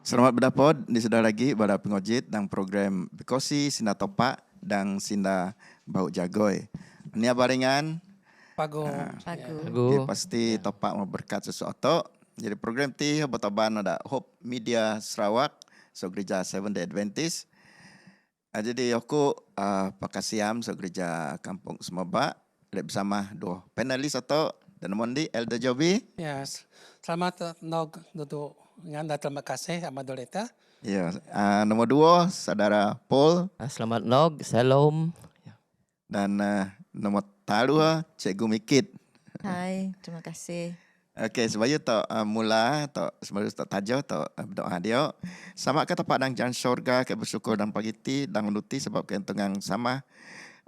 Selamat berdapod di sudah lagi pada pengojit dan program Bekosi Sinda Topak dan Sinda Bau Jagoy. Ini baringan. Pago. Pago. Okay, pasti topak mau berkat sesuatu. Jadi program ti bertaban ada Hope Media Sarawak, so gereja Seventh Day Adventist. Jadi aku pakasiam so gereja Kampung Semaba bersama dua panelis atau dan mondi Elder Jobi. Yes. Selamat nog duduk dengan terima kasih Ahmad Doleta. Ya, nomor dua saudara Paul. Selamat nog, salam. Dan nomor talua Cikgu Mikit. Hai, terima kasih. Okey, sebaya tak mula tak sebaya tak tajuk tak berdoa dia. Sama kata Pak dan Jan Syurga ke bersyukur dan pagi ti dan menuti sebab kentungan sama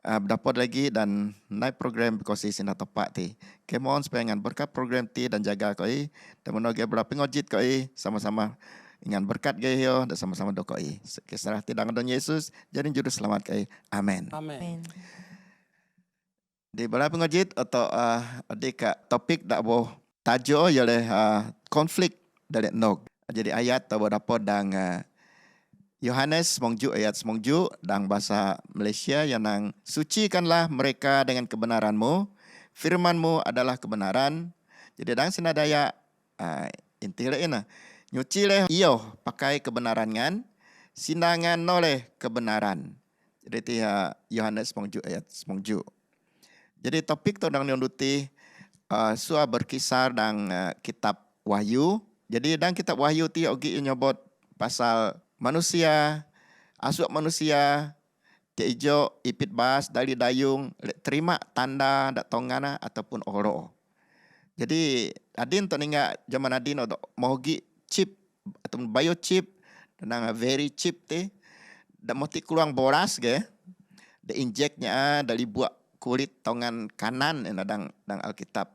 berdapat lagi dan naik program berkosi sina tepat ti. Kemon supaya ngan berkat program ti dan jaga koi dan menoge berapa ngojit koi sama-sama ingat berkat gaya yo dan sama-sama doa koi. Keserah ti dan don Yesus jadi juru selamat koi. Amin. Amin. Di bala pengojit atau adik topik dak boh tajuk ialah konflik dari nog. Jadi ayat atau dapat dan Yohanes semongju ayat semongju dan bahasa Malaysia yang nang sucikanlah mereka dengan kebenaranmu, firmanmu adalah kebenaran. Jadi dan sinadaya inti lain nyuci leh iyo pakai kebenaran ngan sindangan noleh kebenaran. Jadi ti Yohanes semongju ayat semongju. Jadi topik tu dang nyonduti sua berkisar dan kitab Wahyu. Jadi dan kitab Wahyu ti ogi nyobot pasal manusia, asuk manusia, teijo ipit bas dari dayung terima tanda dak tongana ataupun oro. Jadi adin tu ninga zaman adin mogi chip ataupun biochip dan very chip ti dak mesti keluang boras ge. Dak injeknya dari buat kulit tongan kanan dang Alkitab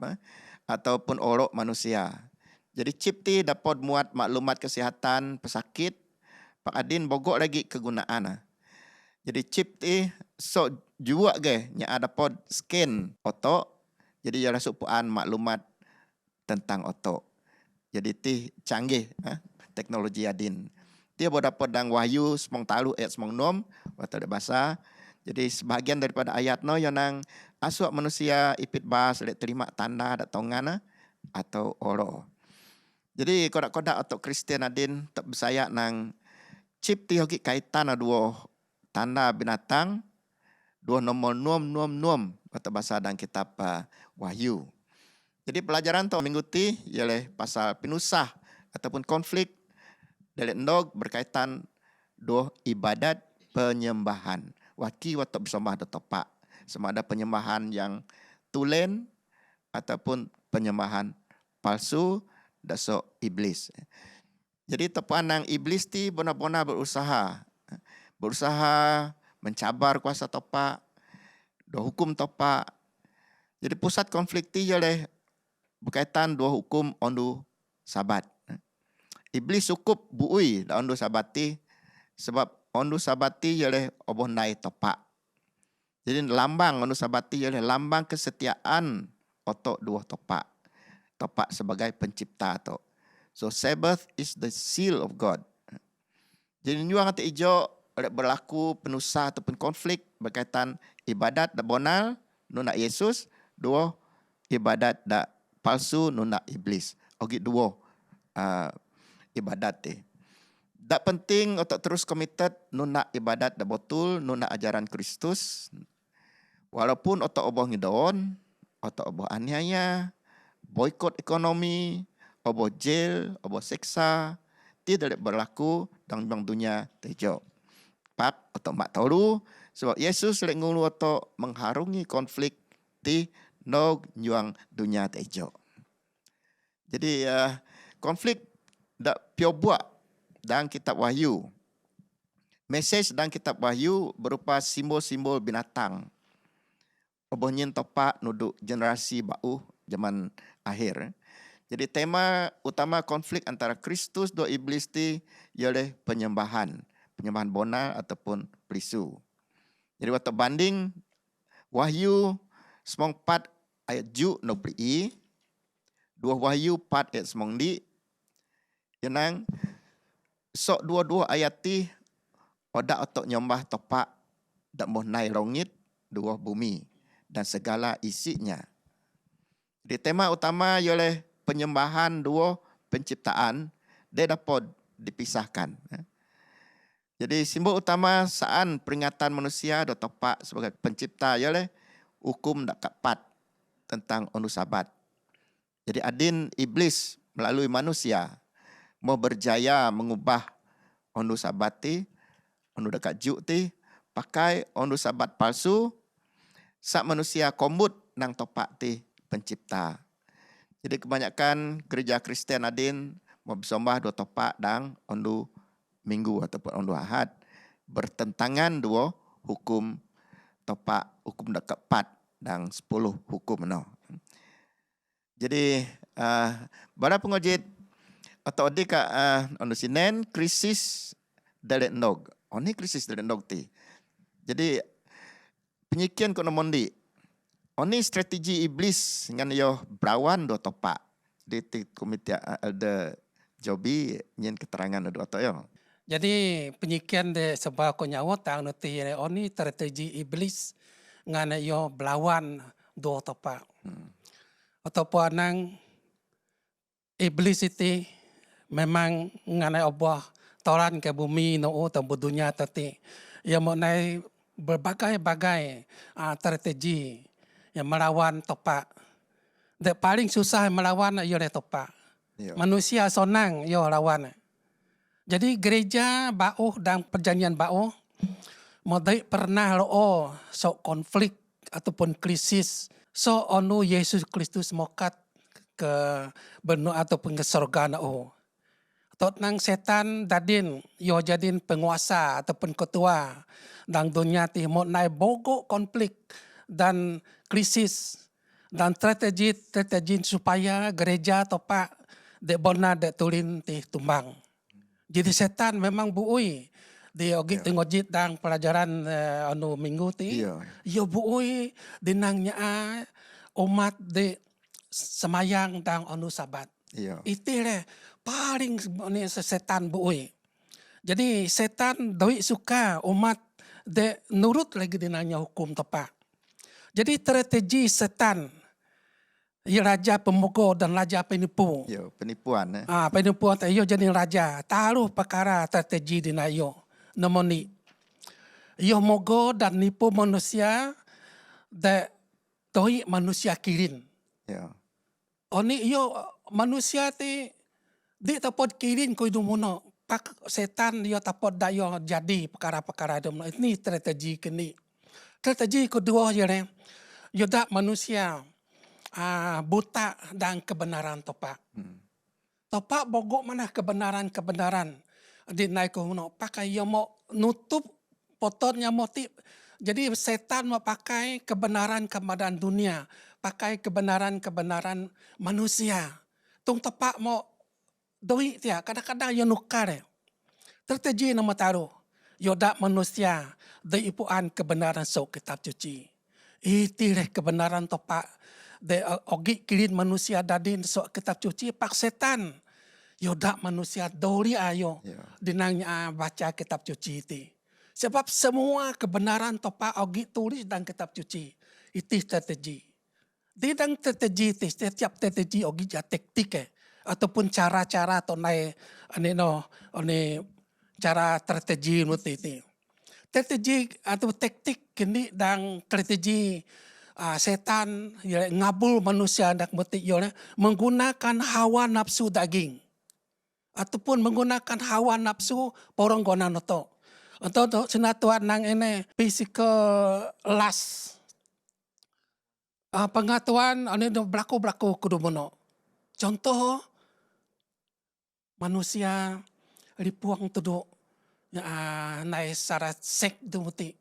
ataupun orok manusia. Jadi chip ti dapat muat maklumat kesihatan pesakit. Pak Adin bogok lagi kegunaan. Jadi chip ti so jua ge nya dapat scan otak. Jadi ya rasupuan maklumat tentang otak. Jadi ti canggih teknologi Adin. Dia boleh dapat dang Wahyu semong talu ayat semong nom atau bahasa. Jadi sebahagian daripada ayat no yang nang asuk manusia ipit bas terima tanda dak tongana atau oro. Jadi kodak-kodak atau Kristian adin tak bersaya nang chip ti hoki kaitan dua tanda binatang, dua nomor nuam atau bahasa dalam kitab Wahyu. Jadi pelajaran tu minggu ti ialah pasal penusah ataupun konflik dari endog berkaitan dua ibadat penyembahan. Waki watak bersama ada topak. Sama ada penyembahan yang tulen ataupun penyembahan palsu dasok iblis. Jadi tepuan nang iblis ti bona-bona berusaha mencabar kuasa topak, dua hukum topak. Jadi pusat konflik ti ialah berkaitan dua hukum ondu sabat. Iblis cukup buui da ondu sabati sebab ondu sabati ialah oboh nai topak. Jadi lambang ondu sabati ialah lambang kesetiaan otok dua topak. Topak sebagai pencipta to. So Sabbath is the seal of God. Jadi nyuang ati ijo berlaku penusah ataupun konflik berkaitan ibadat da bonal nuna Yesus, dua ibadat da palsu nuna iblis. Ogi dua ibadat te. Tak penting untuk terus committed nuna ibadat da betul, nuna ajaran Kristus. Walaupun otak oboh ngidon, otak oboh aniaya, boikot ekonomi, oboh jail, oboh seksa, tidak berlaku dalam dunia tejo. Pak otak mak tahu sebab Yesus lek ngulu otak mengharungi konflik ti no nyuang dunia tejo. Jadi konflik dak pio buat dalam kitab Wahyu. Mesej dalam kitab Wahyu berupa simbol-simbol binatang. Obohnyin topak nuduk generasi bau zaman akhir. Jadi tema utama konflik antara Kristus dan iblis ti ialah penyembahan bona ataupun perisu. Jadi waktu banding Wahyu semong 4 ayat ju no pri dua Wahyu 4 ayat semong di yenang sok dua-dua ayat ti odak otok nyombah topak dak moh nai rongit dua bumi dan segala isinya. Di tema utama ialah penyembahan dua penciptaan dia dapat dipisahkan. Jadi simbol utama saan peringatan manusia do topak sebagai pencipta ialah hukum dak kapat tentang ondu sabat. Jadi adin iblis melalui manusia mau berjaya mengubah ondu sabat ti, ondu dekat juk ti pakai ondu sabat palsu sak manusia kombut nang topak ti pencipta. Jadi kebanyakan gereja Kristen adin mau bersembah dua topak dan ondu minggu ataupun ondu ahad bertentangan dua hukum topak hukum dak keempat dan 10 hukum no. Jadi bara pengojit atau adik ondu sinen krisis dalet nog. Oni krisis dalet nog ti. Jadi penyikian ko nomondi. Oni strategi iblis dengan yo berawan do topak. Di komite ada Jobi nyen keterangan do atau yo. Jadi penyikian de sebab ko nyawa tang nuti oni strategi iblis ngana yo belawan do topak. Ataupun nang iblis itu memang ngana obah toran ke bumi no tembu dunia tati. Ia mengenai berbagai-bagai strategi yang melawan topak. Dan paling susah melawan ialah topak. Yo. Manusia sonang yo lawan. Jadi gereja bauh dan perjanjian bauh modai pernah lo sok konflik ataupun krisis so onu Yesus Kristus mokat ke benua ataupun ke surga no. Tot nang setan dadin yo jadin penguasa ataupun ketua dan dunia ti mo nai bogo konflik dan krisis dan strategi supaya gereja topak de bona de tulin ti tumbang. Jadi setan memang buui di ogi tingojit dang pelajaran anu minggu ti. Yo buui dinangnya umat de semayang dang anu sabat. Itu le paling ni setan buui. Jadi setan doi suka umat de nurut lagi dinanya hukum tepat. Jadi strategi setan ia raja pemukul dan raja penipu. Yo, penipuan. Penipuan iyo jadi raja. Taruh perkara strategi dinayo. Nomoni. Iyo mogo dan nipu manusia de doi manusia kirin. Yo. Oni iyo manusia ti di tapot kirin ko idumuno. Pak setan iyo tapot dayo jadi perkara-perkara dumuno. Ini strategi kini. Strategi kedua yare. Yoda manusia buta dan kebenaran topak. Topak bogok mana kebenaran. Di naik kuno pakai yo mau nutup potornya motif. Jadi setan mau pakai kebenaran dunia, pakai kebenaran manusia. Tung topak mau doi dia kadang-kadang yo nukar. Strategi nama taruh. Yoda manusia de ipuan kebenaran sok kitab suci. Itireh kebenaran topak. De ogi kirin manusia dadin sok kitab suci pak setan. Yoda manusia dori ayo dinangnya baca kitab suci itu. Sebab semua kebenaran topak ogi tulis dalam kitab suci. Itu strategi. Di dalam strategi itu setiap strategi ogi ja taktik ataupun cara-cara atau naik cara strategi itu. Strategi atau taktik kini dan strategi setan ngabul manusia hendak mati menggunakan hawa nafsu daging ataupun menggunakan hawa nafsu poronggonan itu. Untuk senatuan nang ini physical lust. Pengatuan ini berlaku kudumono. Contoh manusia lipuang tuduk naik secara seks dumuti.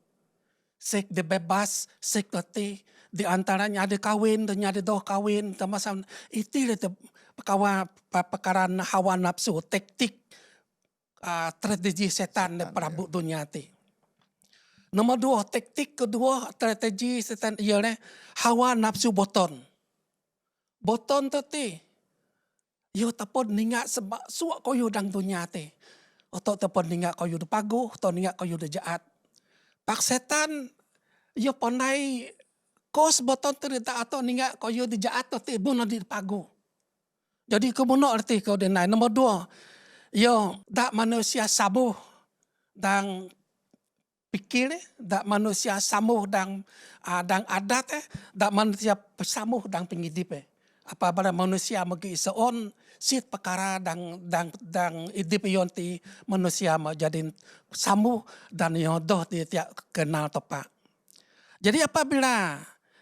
Seks dibebas, seks dati. Di antaranya ada kawin, dan ada doh kawin. Termasuk itu perkara hawa nafsu, taktik, strategi setan di perabot dunia itu. Nomor 2, taktik kedua, strategi setan ialah hawa nafsu boton. Boton tadi, yo tapon ningat sebab suak koyo dang dunia itu. Atau tepon ninga kau yuda pagu, atau ninga kau yuda jahat. Pak setan, yo ponai kos boton terita atau ninga kau yuda jahat atau tibu no di pagu. Jadi kemuno arti kau denai. Nombor 2, yo dak manusia sabuh dan pikir, dak manusia samuh dan adat, dak manusia pesamuh dan pengidip. Apabila manusia magi seon sit perkara dan idip yonti manusia menjadi samuh dan yodoh dia tiap kenal tepat. Jadi apabila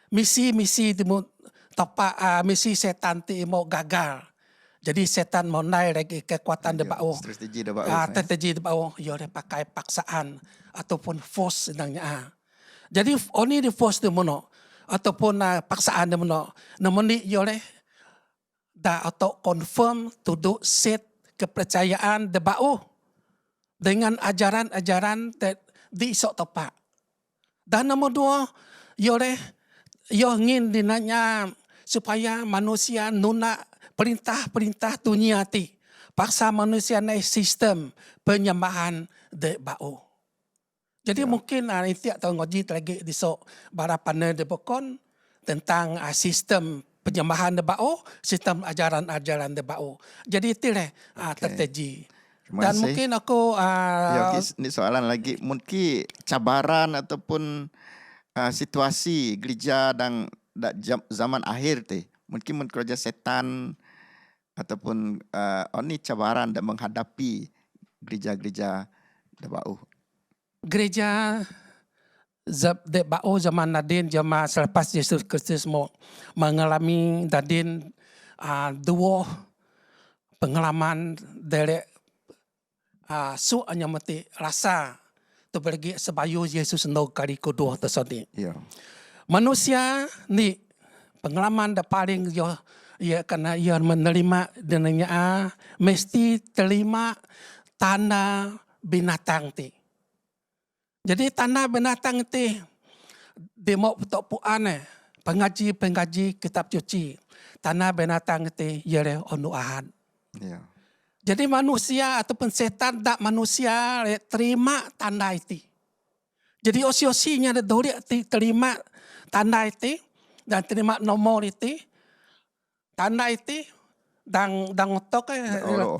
misi tepat misi setan ti mau gagal. Jadi setan mau naik lagi kekuatan di bawah. Strategi di bawah. Strategi di bawah, dia pakai paksaan ataupun force sedangnya. Jadi oni di force di mana ataupun paksaan di mana. Namun ni dia dah atau confirm tuduk set kepercayaan di bawah dengan ajaran-ajaran di isok tepat. Dan nombor 2, dia ingin dinanya supaya manusia nuna perintah-perintah dunia ti. Paksa manusia naik sistem penyembahan de bau. Jadi mungkin nanti atau ngojit lagi di sok barapan de bokon tentang sistem penyembahan de bau, sistem ajaran-ajaran de bau. Jadi itulah strategi. Dan mungkin aku ini soalan lagi, mungkin cabaran ataupun situasi gereja dan zaman akhir teh mungkin kerja setan ataupun ini cabaran dan menghadapi gereja-gereja debau. Gereja debau zaman Nadin, zaman selepas Yesus Kristus mengalami Nadin dua pengalaman dari suanya mati rasa tu pergi sebayu Yesus no kali kedua tersebut. Ya. Manusia ni pengalaman dah paling ia kena ia menerima dengannya mesti terima tanda binatang ti. Jadi tanda binatang ti demo tok puan pengaji kitab suci. Tanda binatang ti ia onuahan. Ya. Jadi manusia ataupun setan tak manusia terima tanda itu. Jadi osi-osinya ada dori terima tanda itu dan terima nomor itu. Tanda itu dan otok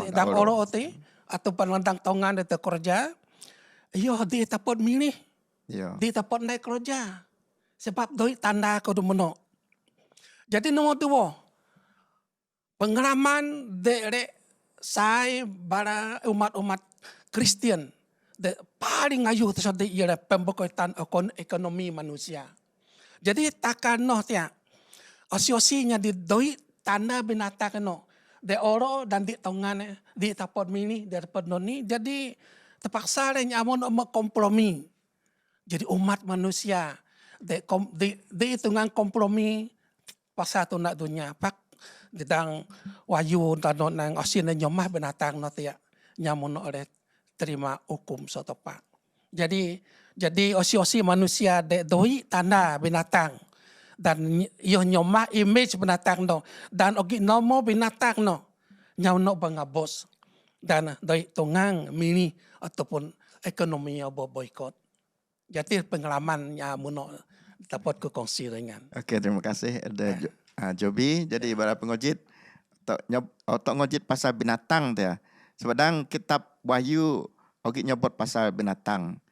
dan oro itu ataupun dan tongan itu kerja. Yo dia dapat milih. Ya. Dia dapat naik kerja. Sebab doi tanda kau menok. Jadi nomor 2. Pengalaman dari saya bara umat-umat Kristian paling ayu tersebut ialah pembekaitan ekonomi manusia. Jadi takkan noh tiap osi-osinya di doi tanda binatang no de oro dan di tongan di tapot mini di tapot noni jadi terpaksa le nyamon kompromi. Jadi umat manusia di hitungan kompromi pasal tu nak dunia pak ditang wayu tanot nang osin nyomah binatang no tiak nyamun oleh terima hukum sotopak. Jadi osi-osi manusia doi tanda binatang dan yo nyomah image binatang no dan ogi nomo binatang no nyauno bangabos dan doi tungang mini ataupun ekonomi abo boykot. Jadi pengalamannya muno dapat ku kongsi dengan. Okey, terima kasih ada Joby. Jadi ibarat pengojit otok ngojit pasal binatang tu ya. Sebadang kitab Wahyu ogi nyebut pasal binatang.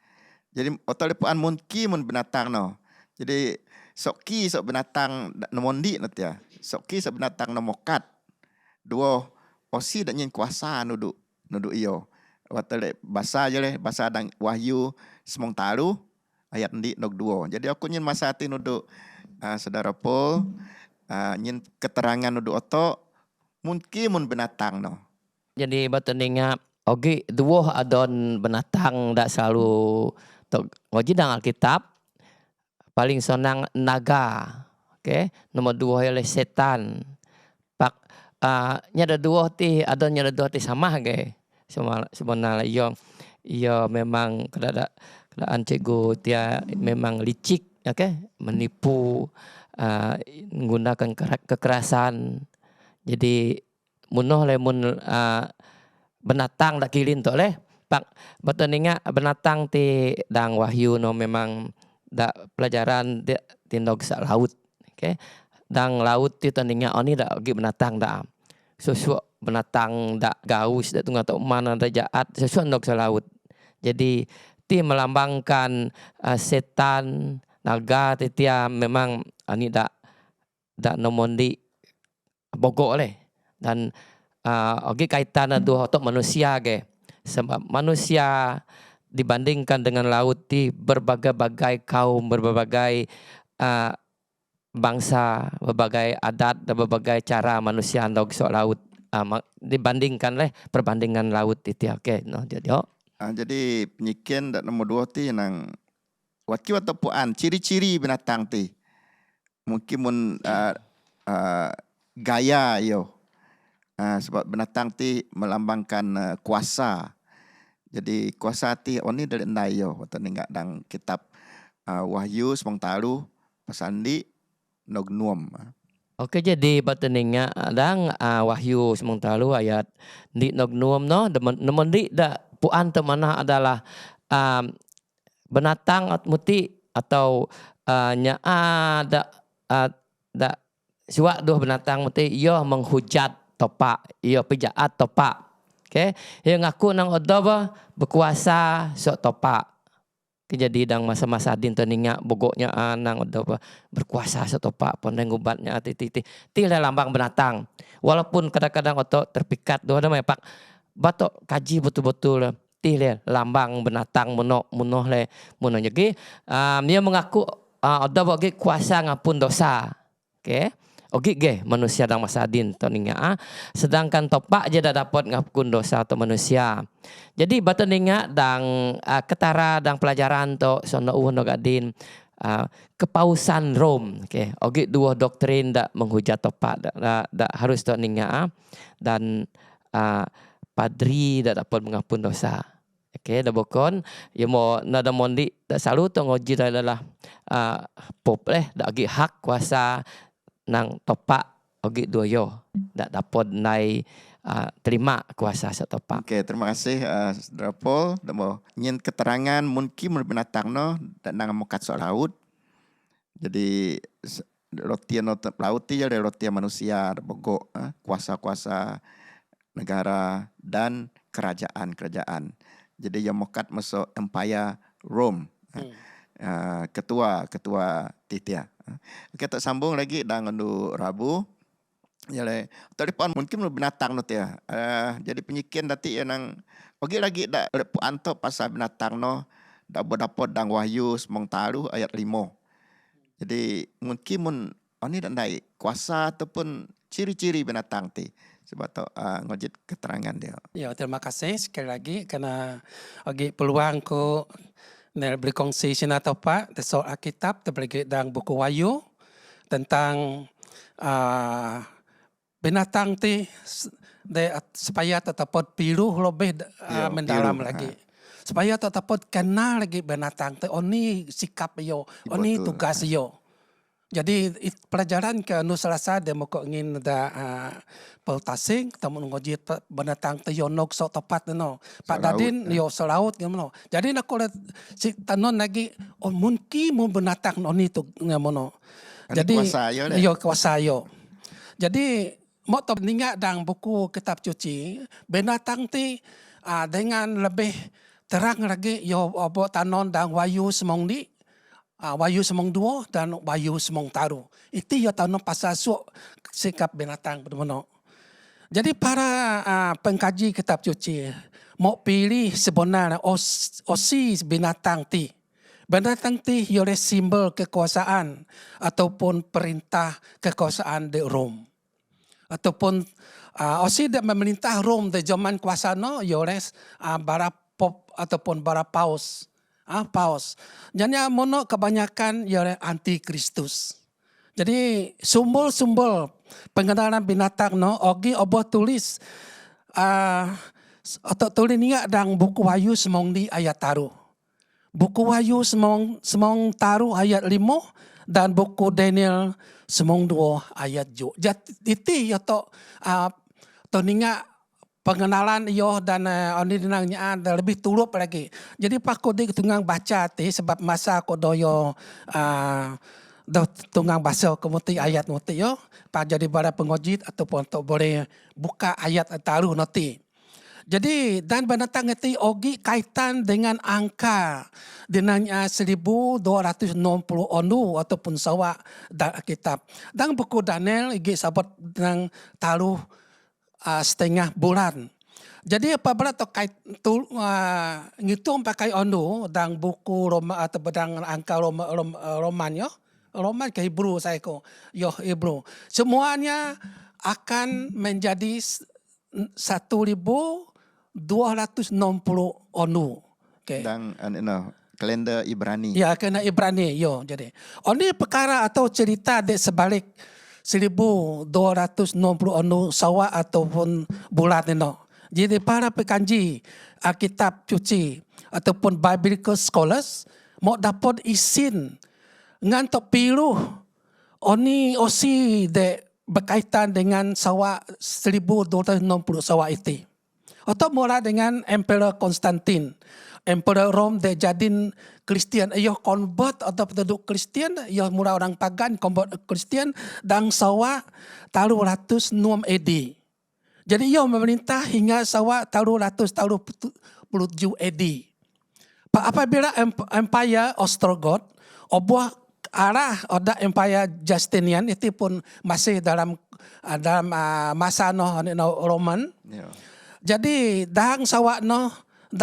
Jadi otok lepuan munki mun binatang no. Jadi soki sok binatang nomondi no ya. Soki sok binatang nomokat. Dua osi dak nyen kuasa nuduk iyo. Watale bahasa je leh bahasa dang Wahyu semong talu ayat ndi nog 2. Jadi aku nyen masa hati nuduk saudara Paul nyen keterangan nuduk otok mungkin mun binatang no. Jadi batu ninga ogi dua adon binatang dak selalu tok ngoji dang Alkitab paling sonang naga. Okey, nomor 2 ialah setan. Pak nyada dua ti adon nyada dua ti sama ge. Sebenarnya ia memang keadaan cikgu dia memang licik, okey, menipu, menggunakan kekerasan. Jadi munoh le mun binatang dak kilin tok leh Pak betul ninga binatang ti dang wahyu no memang da pelajaran dia tindog sa laut. Okay. Dang laut ti tandinga oni da gi binatang da. Sesuatu binatang da gaus da tunggu atau mana da jaat sesuatu ndog sa laut. Jadi ti melambangkan setan naga ti tia memang ani da nomondi bogok leh dan ogi kaitan dua otok manusia ge sebab manusia dibandingkan dengan laut ti berbagai-bagai kaum berbagai bangsa berbagai adat dan berbagai cara manusia andog sok laut dibandingkan leh perbandingan laut itu oke no jadi jadi penyikian dan nomor 2 ti nang wakil atau puan ciri-ciri binatang ti mungkin mun gaya yo sebab binatang ti melambangkan kuasa. Jadi kuasa ti oni dari ndai yo atau ninggak dang kitab Wahyu semong talu pasandi nog nuam. Oke jadi bateninga dang Wahyu semong talu ayat di nog nuam no nemon di da puan temana adalah binatang at muti atau nya da siwa dua binatang muti iyo menghujat topak iyo pijaat topak. Okay, yang aku nang odoba berkuasa sok topak. Jadi dang masa-masa din teninga bogoknya nang odoba berkuasa sok topak pondeng ubatnya titi lah lambang binatang. Walaupun kadang-kadang otok terpikat doa ada pak batok kaji betul-betul le lambang binatang munoh le munoh jadi dia mengaku odoba ge kuasa ngapun dosa. Okay. Oke ge manusia dang masadin toninga sedangkan topak je dah dapat ngapun dosa atau manusia. Jadi batoninga dang ketara dang pelajaran to sono no gadin kepausan Rom. Oke, oke dua doktrin dak menghujat topak dak harus toninga dan padri dak dapat mengapun dosa. Oke, dah bokon ya mau nada mondi dak selalu to ngoji adalah pop dak gi hak kuasa nang topak ogi doyo dak dapat nai terima kuasa setopak. Okey, terima kasih Saudara Paul. Demo nyen keterangan mungkin binatang no dan nang mokat sok laut. Jadi roti no laut ti ada roti manusia bogok kuasa-kuasa negara dan kerajaan-kerajaan. Jadi yang mokat masuk empire Rome. Ketua Titia. Kita sambung lagi dengan Rabu. Jadi telefon mungkin binatang no tia. Jadi penyikian dati yang ogi lagi dak anto pasal binatang no dak bodapod dang Wahyu semong talu ayat 5. Jadi mungkin mun oni dak naik kuasa ataupun ciri-ciri binatang ti. Sebab tu ngojit keterangan dia. Ya, terima kasih sekali lagi karena ogi peluang ko beri kongsi sina topak soal Alkitab terbagi dalam buku Wahyu tentang binatang ti supaya tetap pilu lebih mendalam lagi. Supaya tetap kenal lagi binatang ti oni sikap yo, oni tugas yo. Jadi pelajaran ke Nusalasa demo ko ingin da peltasing tamun ngoji binatang te yo nok sok tepat no. Pak Dadin yo selaut ngono. Jadi nak ko si tanon lagi mungkin mun binatang oni tu ngono. Jadi yo kuasa yo. Jadi mau top ninga dang buku kitab suci binatang ti dengan lebih terang lagi yo obo tanon dang Wahyu semong ni. Wahyu semong 2 dan Wahyu semong taru. Itu ya tahu pasal sikap binatang benar. Jadi para pengkaji kitab suci mau pilih sebenarnya osi binatang ti. Binatang ti oleh simbol kekuasaan ataupun perintah kekuasaan di Rom. Ataupun osi dia memerintah Rom di zaman kuasa no oleh bara pop ataupun bara paus. Paus. Jadi mono kebanyakan ya anti-Kristus. Jadi simbol-simbol pengenalan binatang no ogi oboh tulis atau tulis ni dang buku Wahyu semong di ayat taru. Buku Wahyu semong taru ayat 5 dan buku Daniel semong 2 ayat 7. Jadi itu ya to ninga pengenalan iyo dan oni dinangnya lebih tulup lagi. Jadi pak kode tungang baca ti sebab masa kodoyo dah tungang baca kemuti ayat muti yo pak jadi bara pengojit ataupun untuk boleh buka ayat taruh nanti. Jadi dan binatang itu ogi kaitan dengan angka dinanya 1260 onu ataupun sawa dan kitab. Dan buku Daniel igi sabat dengan taruh setengah bulan. Jadi apabila terkait ngitung pakai onu dan buku Roma atau bedang angka Roman yo. Roman ke Hebrew saya ko. Yo Hebrew. Semuanya akan menjadi 1260 onu. Okay. Dan kalender Ibrani. Ya, kena Ibrani. Yo, jadi. Ini perkara atau cerita di sebalik 1260 onu sawa ataupun bulan ini. Jadi para pekanji Alkitab Suci ataupun Biblical Scholars mau dapat isin ngantok piluh oni osi de berkaitan dengan sawa 1260 sawa itu. Atau mula dengan Emperor Konstantin. Emperor Rome dia jadin Kristian. Ia convert atau penduduk Kristian. Ia mula orang pagan convert Kristian. Dan sawa tahun 106 AD. Jadi ia memerintah hingga sawa tahun 147 AD. Apabila Empire Ostrogoth, obuah arah oda Empire Justinian itu pun masih dalam masa Roman. Ya. Jadi dang sawa 500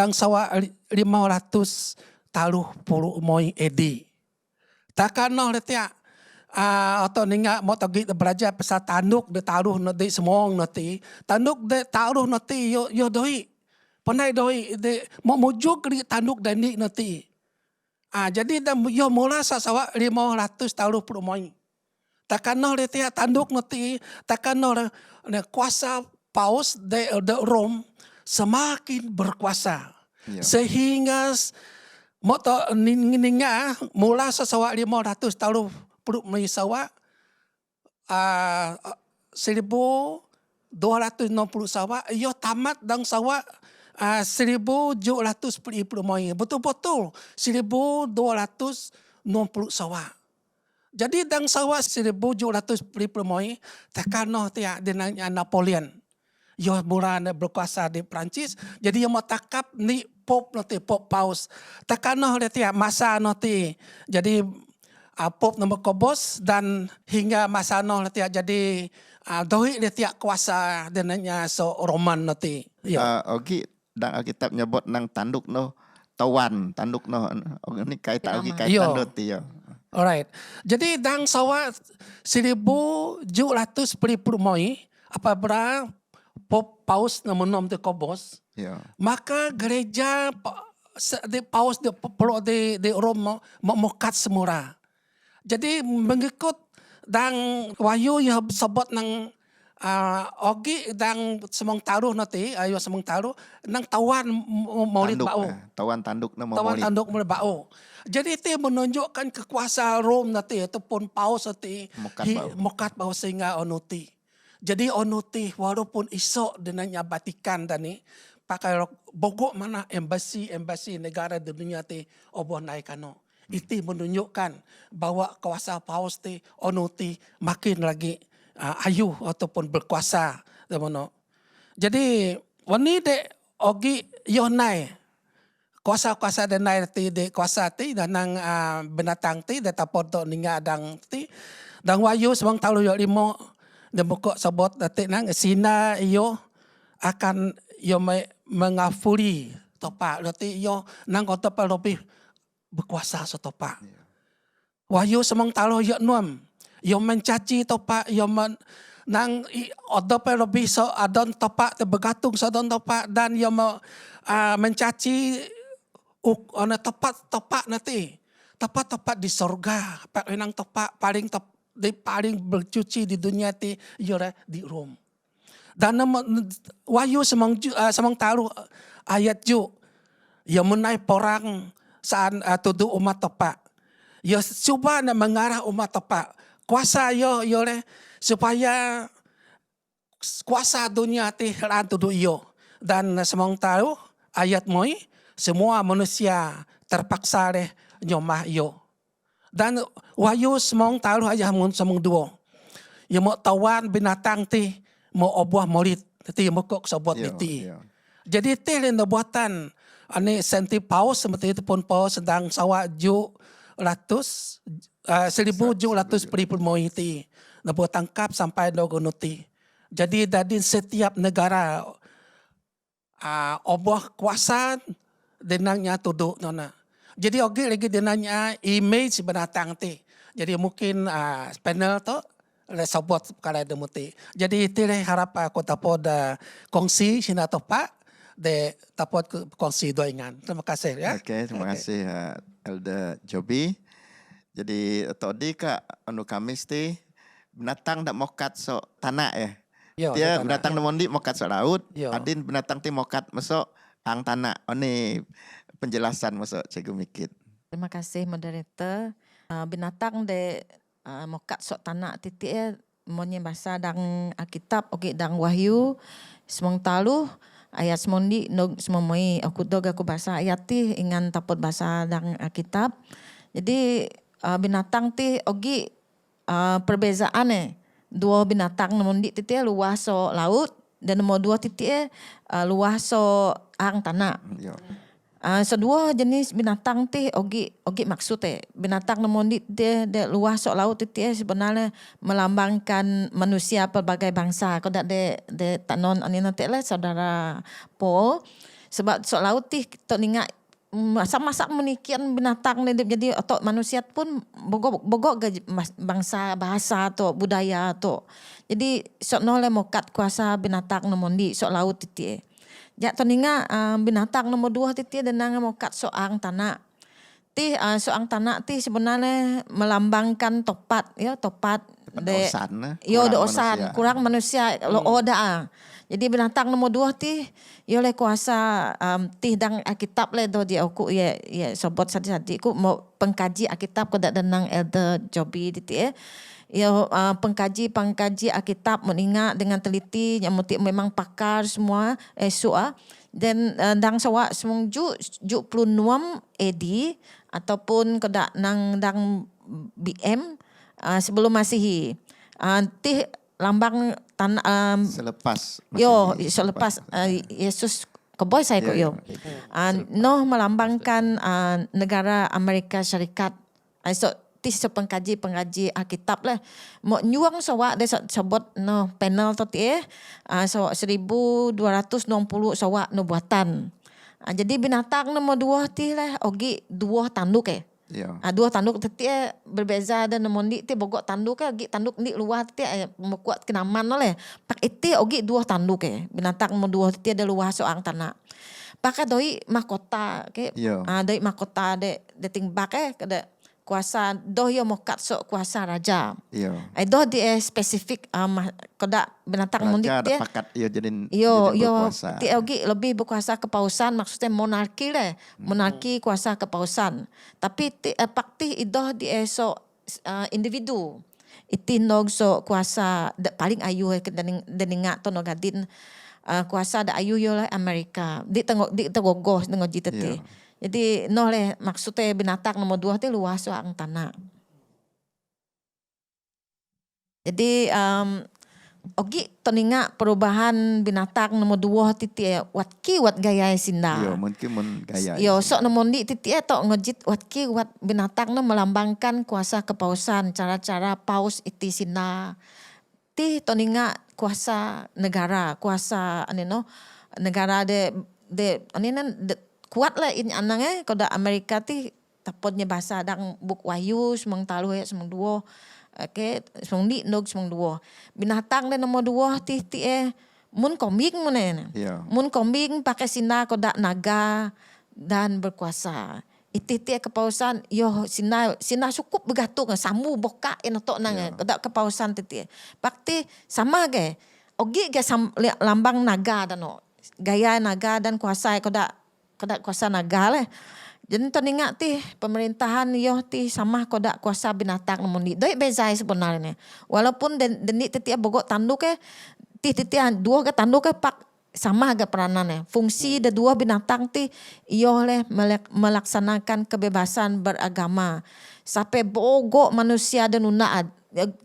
taluh puluh moi edi. Takkan letia atau ninga mau tagi belajar pasal tanduk de taruh nanti semong nanti. Tanduk de taruh nanti yo doi. Pandai doi de mau mujuk di tanduk dan ni nanti. Jadi dah yo mula sawa 500 taluh puluh moi. Takkan letia tanduk nanti takkan kuasa Paus de Rome semakin berkuasa. Ya. Sehingga moto ninga mula sawa 500 tahun perut sawa 1260 sawa iyo tamat dan sawa 1710 moi. Betul-betul 1260 sawa. Jadi dan sawa 1710 moi takano tia dengan Napoleon. Yo mula berkuasa di Perancis. Jadi yang mau takap ni Pope nanti Pope Paus. Takano dia masa nanti. Jadi Pope nombor kobos dan hingga masa nanti jadi doi dia kuasa dengannya so Roman nanti. Ogi dan Alkitab nyebut nang tanduk tanduk ini kaitan ogi kaitan doti ya. Alright. Jadi dang sawa 1710 moi apabila Pope Paus nomor 6 di Kobos. Ya. Maka gereja Paus di Roma memukat semula. Jadi mengikut dan wahyu yang sebut nang ogi dan semang taruh nanti ayo semang taruh nang tawan maulid bau. Tawan tanduk nama Tawan maulid. tanduk maulid bau. Jadi itu menunjukkan kekuasaan Rome nanti ataupun Paus nanti mokat bau sehingga onuti. Jadi onuti walaupun isok dengannya Vatikan tadi pakai bogok mana embassy negara di dunia ti obo naikano. Itu menunjukkan bahwa kuasa Paus ti onuti makin lagi ayu ataupun berkuasa. Jadi wani de ogi yonai kuasa-kuasa denai ti de kuasa ti dan nang binatang ti de tapoto ninga dang ti dan wayu sebang talu yo limo de buka sebut detik nang sina iyo akan yo mengafuri topa berarti yo nang kota lebih berkuasa setopa. Wahyu semang talo yo nuam yo mencaci topa yo nang odope lebih so adon topa te bergantung so adon topa dan yo mencaci ona topa nanti topa di sorga pak nang topa paling bercuci di dunia ti yore di Rom. Dan wahyu semang taruh ayat ju yang menai porang saat tuduh umat topa. Ya cuba mengarah umat topa. Kuasa yore supaya kuasa dunia ti ran tuduh yo. Dan semong tahu ayat moi semua manusia terpaksa deh nyomah yo. Dan wahyu semong tahu aja semong duo. Ya mau tawan binatang ti mau obuah molit ti mau kok sobot Yo, niti. yo. Jadi teh lena buatan ane senti paus seperti itu pun paus sedang sawa ju ratus 1.700 pelipul moiti. Nabuat tangkap sampai dogonuti. Jadi dari setiap negara oboh kuasa denangnya tuduk nona. Jadi oke lagi denangnya image binatang ti. Jadi mungkin panel tu le sobot kalau ada muti. Jadi itu le harap aku tapod kongsi sina topak de tapod kongsi doingan. Terima kasih ya. Okey, terima kasih Elder Joby. Jadi tadi kak anu Kamis ti binatang dak mokat so tanah Yo, Dia so binatang mondi mokat so laut, Yo. adin binatang ti mokat masuk ang tanah. Ini penjelasan masuk Cikgu Mikit. Terima kasih moderator. Binatang de mokat sok tanah titik monye bahasa dang Alkitab okey dang Wahyu semong talu ayat semondi nog semomoi aku dog aku bahasa ayat ti ingan tapot bahasa dang Alkitab. Jadi binatang ti ogi perbezaan dua binatang mondi titik luas so laut dan nomor dua titik luas so ang tanah. Yo. Sedua jenis binatang ti ogi maksud binatang namondi dia luas sok laut ti sebenarnya melambangkan manusia pelbagai bangsa. Kau dak de tanon ani nanti lah saudara Paul sebab sok laut ti tok ningat masa-masa menikian binatang ni jadi otok manusia pun bogok bangsa bahasa tu budaya tu. Jadi sok nole mokat kuasa binatang namondi sok laut ti. Ya toninga binatang nomor 2 titik denang mokat soang tanah. Ti soang tanah ti sebenarnya melambangkan topat ya topat de osan kurang manusia lo oda. Jadi binatang nomor 2 ti yo le kuasa ti dang Alkitab le do dia aku ya sobot sadi ku mau pengkaji Alkitab ko dak denang Elder Joby titik ya pengkaji Alkitab mengingat dengan teliti yang memang pakar semua soa dan dang sawa semung ju plunuam AD ataupun kedak nang dang BM sebelum Masihi. Ti lambang Selepas selepas Yesus keboy saya kok yo. Noh melambangkan negara Amerika Syarikat. So ti pengkaji Alkitab lah. Mo nyuang sawa de sebut no panel tu ti so 1260 sawa no buatan. Jadi binatang nomor 2 ti lah ogi dua tanduk Yo. Dua tanduk ti berbeza dan mondi ti bogok tanduk ogi tanduk ni luar ti kuat kenaman oleh. Pak iti ogi dua tanduk binatang nomor 2 ti ada luar soang tanah. Pakai doi mahkota Yo. doi mahkota de tingbak kada kuasa doh yo mokat sok kuasa raja. Yo. Doh dia spesifik kodak binatang mondi Raja dia. ada pakat yo jadi berkuasa. Ti ogi lebih berkuasa kepausan maksudnya monarki le. Monarki kuasa kepausan. Tapi ti pakti idoh dia sok individu. Iti nog sok kuasa paling ayu deninga to nogadin kuasa da ayu yo le Amerika. Di tengok tengok jitete. Yeah. Jadi noh le maksudnya binatang nomor 2 ti luas soang tanah. Jadi ogi toninga perubahan binatang nomor 2 titik wat gaya sinda. Yo, mungkin mun gaya. Yo sok nomor di titik tok ngejit wat binatang no melambangkan kuasa kepausan, cara-cara paus iti sinda. Ti toninga kuasa negara, kuasa negara de kuat lah ini anang kalau Amerika ti tapodnya bahasa dang buk wahyu semang talu semang duo semang ni nog semang duo binatang dan nomor 2 ti mun kombing mun Yeah. mun kombing pakai sina kodak naga dan berkuasa iti kepausan yo sina cukup begatung samu boka tok nang kodak kepausan ti bakti sama ogi lambang naga dan gaya naga dan kuasa kodak kuasa naga lah. Jadi toninga ti pemerintahan yo ti sama kodak kuasa binatang namun doi beza sebenarnya. Walaupun deni titik bogok tanduk ti titian dua ke tanduk pak sama agak peranannya. Fungsi dua binatang ti iyo oleh melaksanakan kebebasan beragama. Sampai bogok manusia dan unaad.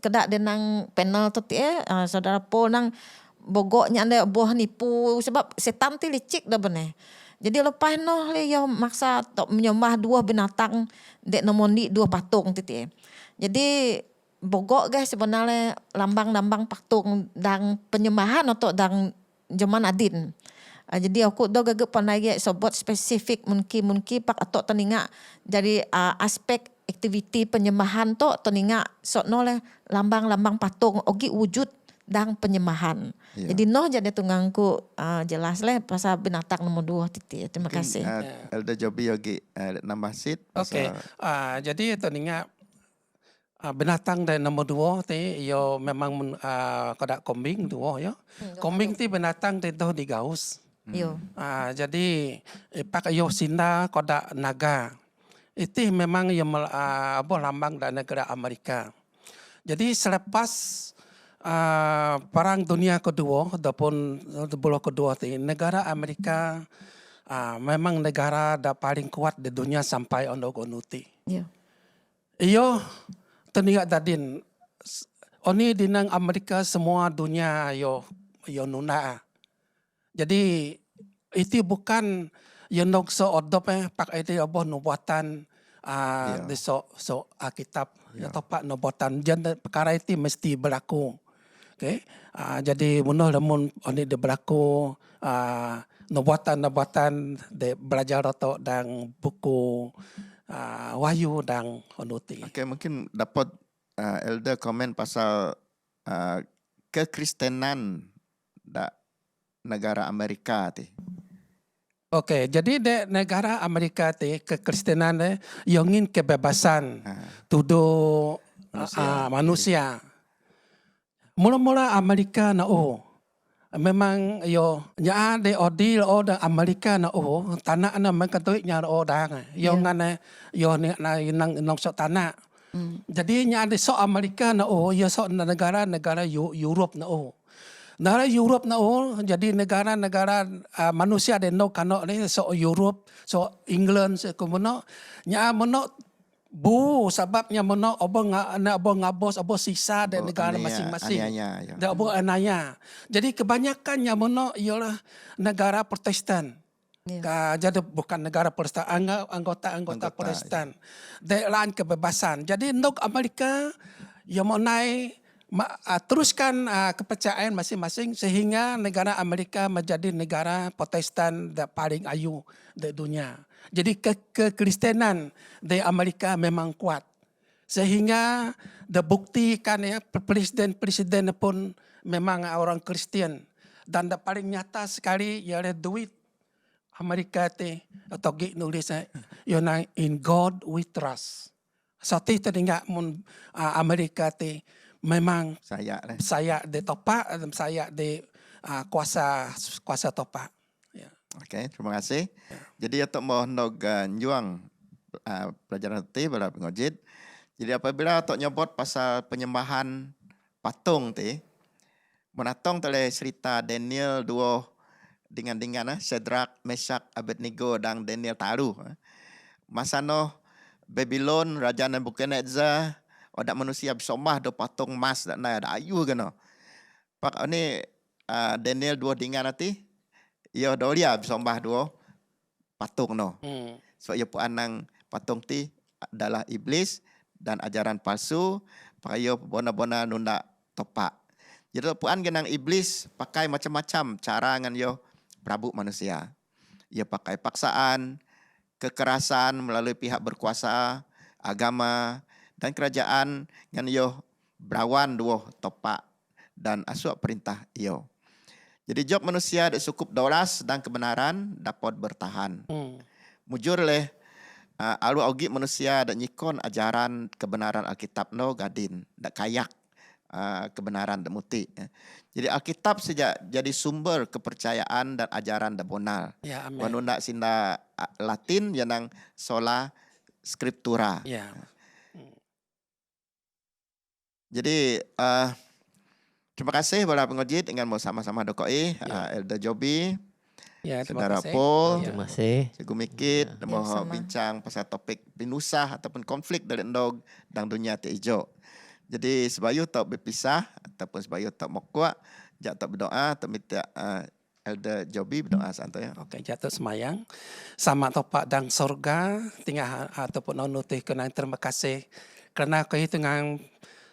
Kedak denang panel tu ti saudara po nang bogoknya anda boh nipu sebab setan ti licik dah benar. Jadi lepas noh le yo maksa tok menyembah dua binatang dek nomoni dua patung ti. Jadi bogok guys sebenarnya lambang-lambang patung dan penyembahan atau dan zaman adin. Jadi aku dah gagap panai sobot spesifik mungkin pak atau teninga dari aspek aktiviti penyembahan to teninga sok noleh lambang-lambang patung ogi wujud dan penyembahan. Ya. Jadi noh jadi tunggangku jelas leh pasal binatang nomor 2 titik. Terima kasih. Elder Jobi yogi nambah sit. Okey. Jadi teninga binatang dari nombor 2 ti yo memang kada kombing dua ya. Kombing ti binatang ti doh digaus. Yo. Jadi pak yo sinda kada naga. Itu memang yang lambang dari negara Amerika. Jadi selepas Perang Dunia Kedua ataupun Bulan Kedua ti negara Amerika memang negara dah paling kuat di dunia sampai ondok onuti. Yo. Iyo teninga dadin oni dinang Amerika semua dunia yo nuna. Jadi itu bukan yang nok so odop pak itu aboh nubuatan di so Alkitab atau pak nubuatan jangan perkara itu mesti berlaku. Okay. Jadi mudah lamun oni de berlaku nubuatan de belajar atau dan buku Wahyu dan Onuti. Okey, mungkin dapat Elder komen pasal kekristenan da negara Amerika ti. Okey, jadi di negara Amerika ti kekristenan yang ingin kebebasan tuduh manusia. Mula-mula Amerika na memang yo nya de odil da Amerika na tanah na mengkatoi nya dang. Yo ngane yo nang sok tanah. Jadi nya de sok Amerika na yo sok negara-negara Europe na Negara Europe na jadi negara-negara manusia de no kano ni sok Europe, sok England, sok kumono nya mono bu sebabnya mono obong ngabos sisa dari negara masing-masing. Dan obong anaya. Jadi kebanyakannya mono ialah negara Protestan. Jadi bukan negara Protestan, anggota Protestan. Lain kebebasan. Jadi untuk Amerika yang mau naik teruskan kepercayaan masing-masing sehingga negara Amerika menjadi negara Protestan paling ayu di dunia. Jadi kekristenan di Amerika memang kuat. Sehingga dibuktikan ya presiden pun memang orang Kristen. Dan paling nyata sekali ialah duit Amerika ti atau nulisnya yang in God we trust. Satu teringat mun Amerika ti memang saya di topak, saya di kuasa topak. Okey, terima kasih. Jadi untuk mau nog nyuang pelajaran ti bala pengojit. Jadi apabila untuk nyebut pasal penyembahan patung ti, menatong tele cerita Daniel 2 dengan Shadrach, Meshach, Abednego dan Daniel taru. Masa no Babylon Raja Nebukadnezar ada manusia bersembah do patung emas dan ada ayu kena. Pak ni Daniel 2 dengan nanti ia dolia bersembah dua patung no. So ia puan nang patung ti adalah iblis dan ajaran palsu. Pakai ia bona-bona nunda topak. Jadi puan genang iblis pakai macam-macam cara ngan ia prabu manusia. Ia pakai paksaan, kekerasan melalui pihak berkuasa, agama dan kerajaan ngan ia berawan dua topak dan asuak perintah ia. Jadi job manusia dak cukup daulas dan kebenaran dapat bertahan. Mujur leh alu augi manusia dak nyikon ajaran kebenaran Alkitab no gadin dak kayak kebenaran dak muti. Jadi Alkitab sejak jadi sumber kepercayaan dan ajaran dak bonal. Ya, amin. Wanunda sinda Latin yang sola scriptura. Ya. Jadi Terima kasih para pengojit dengan mau sama-sama dokoi Elder Joby, Ya, terima Saudara kasih. Paul, Ya. Terima kasih. Cikgu Mikit mau sama. bincang pasal topik pinusah ataupun konflik dari nog dan dunia te ijo. Jadi sebayu tak berpisah ataupun sebayu tak mokwa, jak tak berdoa tak minta Elder Joby berdoa santai ya. Okey, jatuh semayang. Sama topak dan sorga, tinggal ataupun nonutih kenang terima kasih. Kerana kau dengan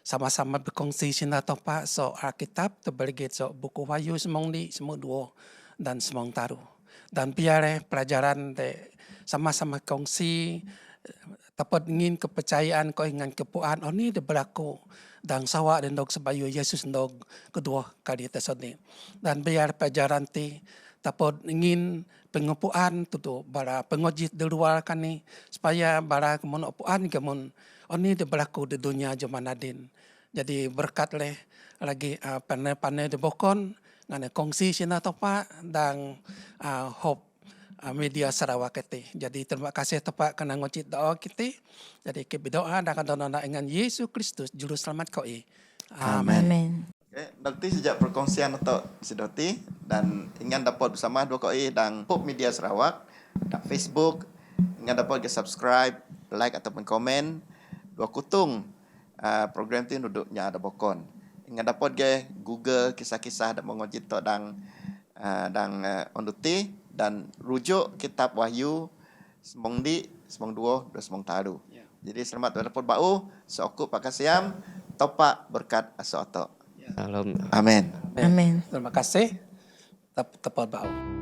sama-sama berkongsi sina topak so Alkitab terbergit so buku Wahyu semong di semua dua dan semong taruh. Dan biar pelajaran de sama-sama kongsi dapat ingin kepercayaan kau dengan kepuan oh ni dia berlaku dan sawak dan dog sebayu Yesus dog kedua kali tersebut dan biar pelajaran ti dapat ingin pengepuan tu bara pengojit di luar kan ni supaya bara kemun opuan kemun oh ni dia berlaku di dunia zaman adin jadi berkat leh lagi pandai-pandai di bokon ngane kongsi sina topa dan hope media Sarawak kita. Jadi terima kasih tepat kena ngocit doa kita. Jadi kita berdoa dan doa dengan Yesus Kristus juru selamat kau. Amin. Amin. Okay. Nanti sejak perkongsian untuk sedoti dan ingin dapat bersama dua koi dan Hope Media Sarawak dan Facebook ingin dapat ke subscribe, like ataupun komen dua kutung program tu duduknya ada bokon. Ingin dapat ke Google kisah-kisah dan mengojit tok dan onduti dan rujuk kitab Wahyu semong di semong dua dan semong taru. Jadi selamat dapat bau seokup pakai siam topak berkat aso otok. Salam. Amin. Amin. Terima kasih. Tepat bau.